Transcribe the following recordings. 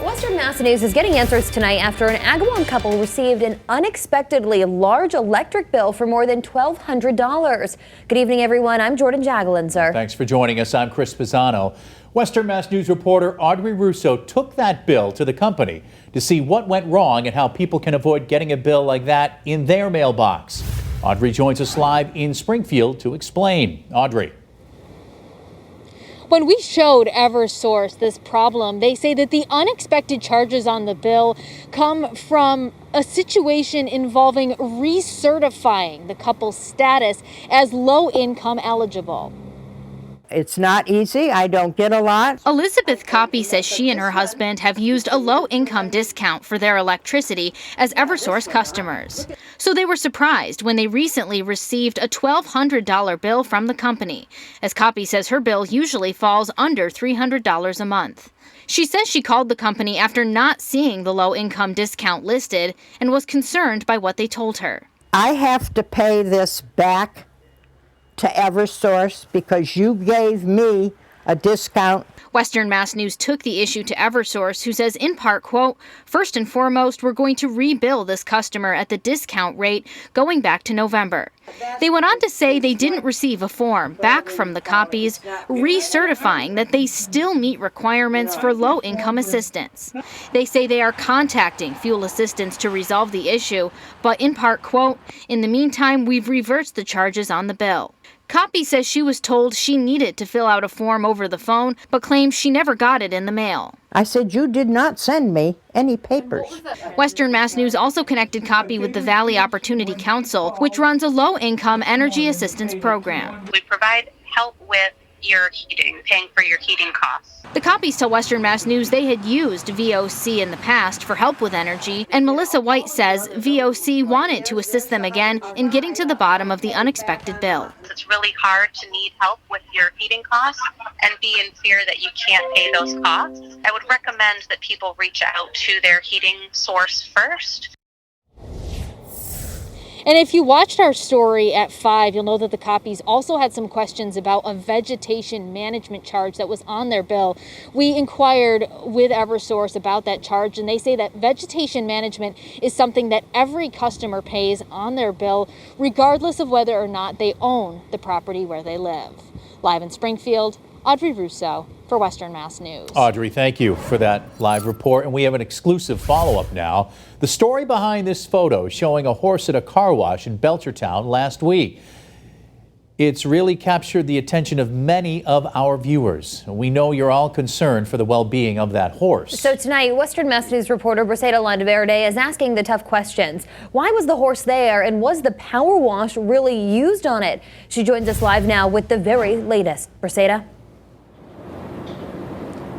Western Mass News is getting answers tonight after an Agawam couple received an unexpectedly large electric bill for more than $1,200. Good evening, everyone. I'm Jordyn Jagolinzer. Thanks for joining us. I'm Pisano. Western Mass News reporter Audrey Russo took that bill to the company to see what went wrong and how people can avoid getting a bill like that in their mailbox. Audrey joins us live in Springfield to explain. Audrey. When we showed Eversource this problem, they say that the unexpected charges on the bill come from a situation involving recertifying the couple's status as low-income eligible. It's not easy. I don't get a lot. Elizabeth Copy says she and her husband have used a low-income discount for their electricity as Eversource customers. So they were surprised when they recently received a $1,200 bill from the company, as Copy says her bill usually falls under $300 a month. She says she called the company after not seeing the low-income discount listed and was concerned by what they told her. I have to pay this back to Eversource because you gave me a discount. Western Mass News took the issue to Eversource, who says in part, quote, "First and foremost, we're going to rebill this customer at the discount rate going back to November." They went on to say they didn't receive a form back from the Copies recertifying that they still meet requirements for low-income assistance. They say they are contacting fuel assistance to resolve the issue, but in part, quote, "In the meantime, we've reversed the charges on the bill." Copy says she was told she needed to fill out a form over the phone, but claims she never got it in the mail. I said, you did not send me any papers. Western Mass News also connected Copy with the Valley Opportunity Council, which runs a low-income energy assistance program. We provide help with your heating, paying for your heating costs. The Copies tell Western Mass News they had used VOC in the past for help with energy, and Melissa White says VOC wanted to assist them again in getting to the bottom of the unexpected bill. It's really hard to need help with your heating costs and be in fear that you can't pay those costs. I would recommend that people reach out to their heating source first. And if you watched our story at 5, you'll know that the Copies also had some questions about a vegetation management charge that was on their bill. We inquired with Eversource about that charge, and they say that vegetation management is something that every customer pays on their bill, regardless of whether or not they own the property where they live. Live in Springfield, Audrey Russo for Western Mass News. Audrey, thank you for that live report. And we have an exclusive follow-up now. The story behind this photo showing a horse at a car wash in Belchertown last week. It's really captured the attention of many of our viewers. We know you're all concerned for the well-being of that horse. So tonight, Western Mass News reporter Briseida Landaverde is asking the tough questions. Why was the horse there, and was the power wash really used on it? She joins us live now with the very latest. Briseida?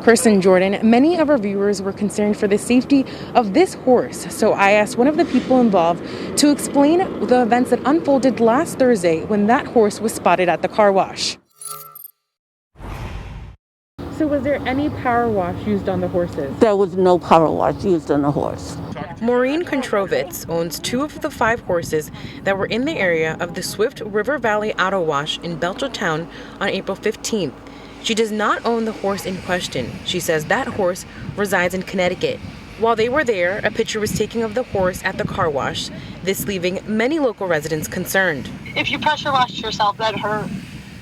Chris and Jordan, many of our viewers were concerned for the safety of this horse, so I asked one of the people involved to explain the events that unfolded last Thursday when that horse was spotted at the car wash. So was there any power wash used on the horses? There was no power wash used on the horse. Maureen Kontrovitz owns 2 of the 5 horses that were in the area of the Swift River Valley Auto Wash in Belchertown on April 15th. She does not own the horse in question. She says that horse resides in Connecticut. While they were there, a picture was taken of the horse at the car wash, this leaving many local residents concerned. If you pressure wash yourself, that hurt.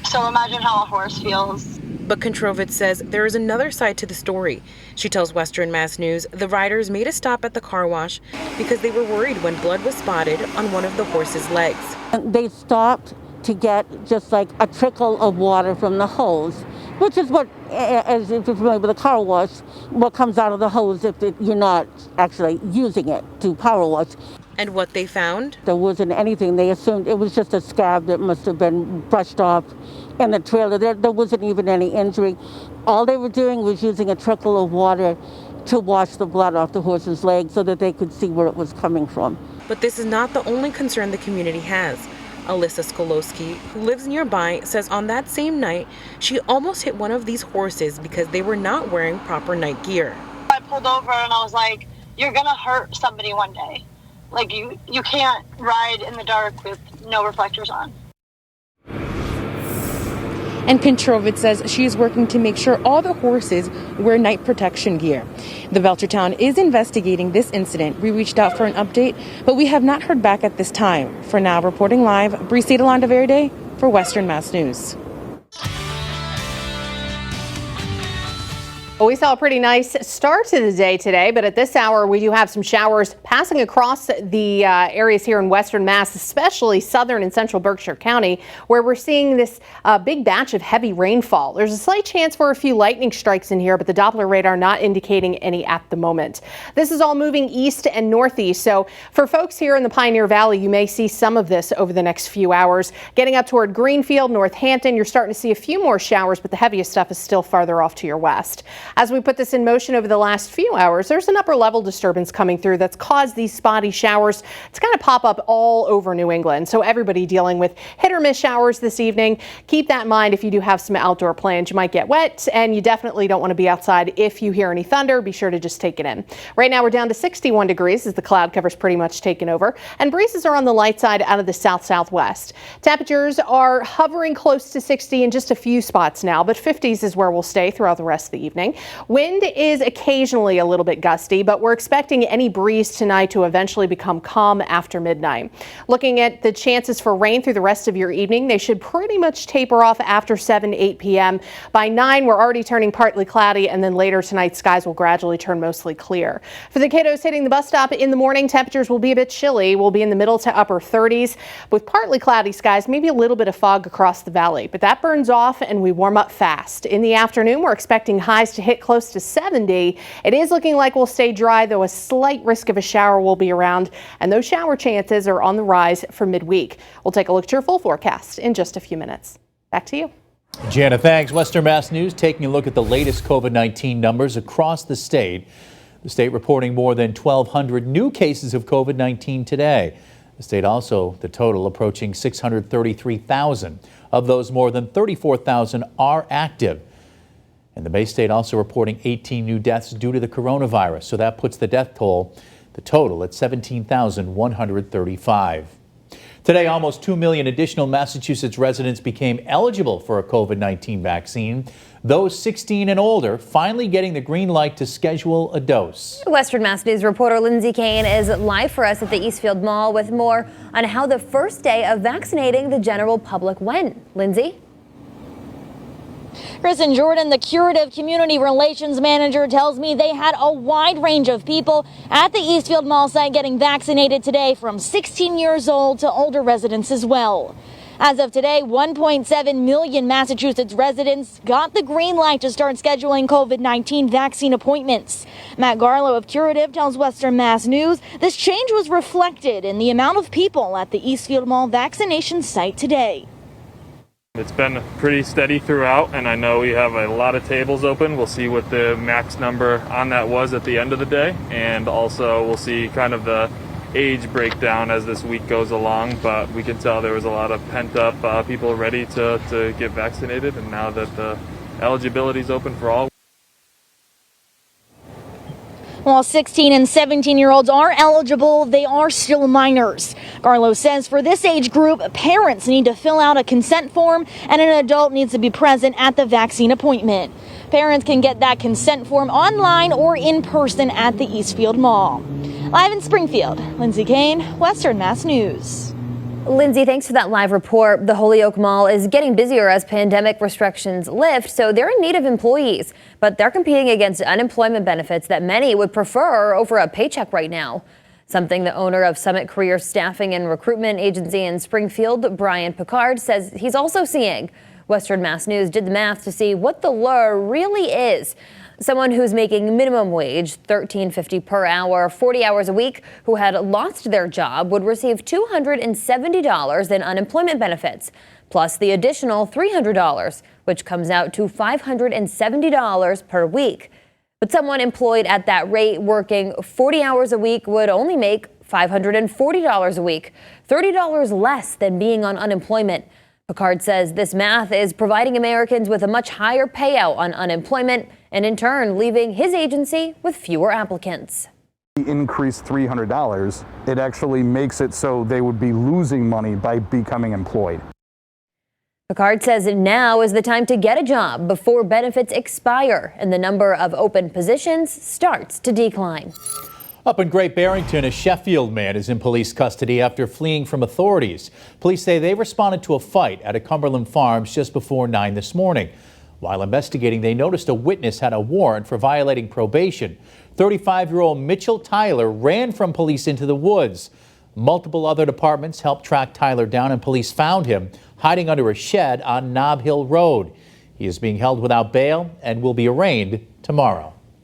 So imagine how a horse feels. But Kontrovitz says there is another side to the story. She tells Western Mass News the riders made a stop at the car wash because they were worried when blood was spotted on one of the horse's legs. They stopped to get just like a trickle of water from the hose, which is what, as if you're familiar with a car wash, what comes out of the hose if you're not actually using it to power wash. And what they found? There wasn't anything. They assumed it was just a scab that must have been brushed off in the trailer. There wasn't even any injury. All they were doing was using a trickle of water to wash the blood off the horse's leg so that they could see where it was coming from. But this is not the only concern the community has. Alyssa Skolowski, who lives nearby, says on that same night, she almost hit one of these horses because they were not wearing proper night gear. I pulled over and I was like, you're gonna hurt somebody one day. Like you can't ride in the dark with no reflectors on. And Kontrovitz says she is working to make sure all the horses wear night protection gear. The Belchertown is investigating this incident. We reached out for an update, but we have not heard back at this time. For now, reporting live, Brisita Landaverde for Western Mass News. Well, we saw a pretty nice start to the day today, but at this hour we do have some showers passing across the areas here in Western Mass, especially southern and central Berkshire County, where we're seeing this big batch of heavy rainfall. There's a slight chance for a few lightning strikes in here, but the Doppler radar not indicating any at the moment. This is all moving east and northeast, so for folks here in the Pioneer Valley, you may see some of this over the next few hours. Getting up toward Greenfield, Northampton, you're starting to see a few more showers, but the heaviest stuff is still farther off to your west. As we put this in motion over the last few hours, there's an upper level disturbance coming through that's caused these spotty showers to kind of pop up all over New England. So everybody dealing with hit or miss showers this evening, keep that in mind if you do have some outdoor plans. You might get wet, and you definitely don't want to be outside. If you hear any thunder, be sure to just take it in. Right now we're down to 61 degrees as the cloud cover's pretty much taken over, and breezes are on the light side out of the south-southwest. Temperatures are hovering close to 60 in just a few spots now, but 50s is where we'll stay throughout the rest of the evening. Wind is occasionally a little bit gusty, but we're expecting any breeze tonight to eventually become calm after midnight. Looking at the chances for rain through the rest of your evening, they should pretty much taper off after 8 p.m. By 9, we're already turning partly cloudy, and then later tonight, skies will gradually turn mostly clear. For the kiddos hitting the bus stop in the morning, temperatures will be a bit chilly. We'll be in the middle to upper 30s with partly cloudy skies, maybe a little bit of fog across the valley, but that burns off and we warm up fast. In the afternoon, we're expecting highs to hit close to 70. It is looking like we'll stay dry, though a slight risk of a shower will be around, and those shower chances are on the rise for midweek. We'll take a look at your full forecast in just a few minutes. Back to you. Janna, thanks. Western Mass News taking a look at the latest COVID-19 numbers across the state. The state reporting more than 1,200 new cases of COVID-19 today. The state also, the total approaching 633,000. Of those, more than 34,000 are active. And the Bay State also reporting 18 new deaths due to the coronavirus. So that puts the death toll, the total, at 17,135. Today, almost 2 million additional Massachusetts residents became eligible for a COVID-19 vaccine. Those 16 and older finally getting the green light to schedule a dose. Western Mass News reporter Lindsay Kane is live for us at the Eastfield Mall with more on how the first day of vaccinating the general public went. Lindsay? Chris and Jordan, the Curative Community Relations Manager, tells me they had a wide range of people at the Eastfield Mall site getting vaccinated today, from 16 years old to older residents as well. As of today, 1.7 million Massachusetts residents got the green light to start scheduling COVID-19 vaccine appointments. Matt Garlow of Curative tells Western Mass News this change was reflected in the amount of people at the Eastfield Mall vaccination site today. It's been pretty steady throughout, and I know we have a lot of tables open. We'll see what the max number on that was at the end of the day, and also we'll see kind of the age breakdown as this week goes along, but we can tell there was a lot of pent-up people ready to get vaccinated, and now that the eligibility is open for all. While 16 and 17-year-olds are eligible, they are still minors. Garlow says for this age group, parents need to fill out a consent form and an adult needs to be present at the vaccine appointment. Parents can get that consent form online or in person at the Eastfield Mall. Live in Springfield, Lindsay Kane, Western Mass News. Lindsay, thanks for that live report. The Holyoke Mall is getting busier as pandemic restrictions lift, so they're in need of employees. But they're competing against unemployment benefits that many would prefer over a paycheck right now. Something the owner of Summit Career Staffing and Recruitment Agency in Springfield, Brian Picard, says he's also seeing. Western Mass News did the math to see what the lure really is. Someone who's making minimum wage, $13.50 per hour, 40 hours a week, who had lost their job would receive $270 in unemployment benefits, plus the additional $300, which comes out to $570 per week. But someone employed at that rate working 40 hours a week would only make $540 a week, $30 less than being on unemployment. Picard says this math is providing Americans with a much higher payout on unemployment and in turn leaving his agency with fewer applicants. Increase $300, it actually makes it so they would be losing money by becoming employed. Picard says now is the time to get a job before benefits expire and the number of open positions starts to decline. Up in Great Barrington, a Sheffield man is in police custody after fleeing from authorities. Police say they responded to a fight at a Cumberland Farms just before 9 this morning. While investigating, they noticed a witness had a warrant for violating probation. 35-year-old Mitchell Tyler ran from police into the woods. Multiple other departments helped track Tyler down, and police found him hiding under a shed on Nob Hill Road. He is being held without bail and will be arraigned tomorrow.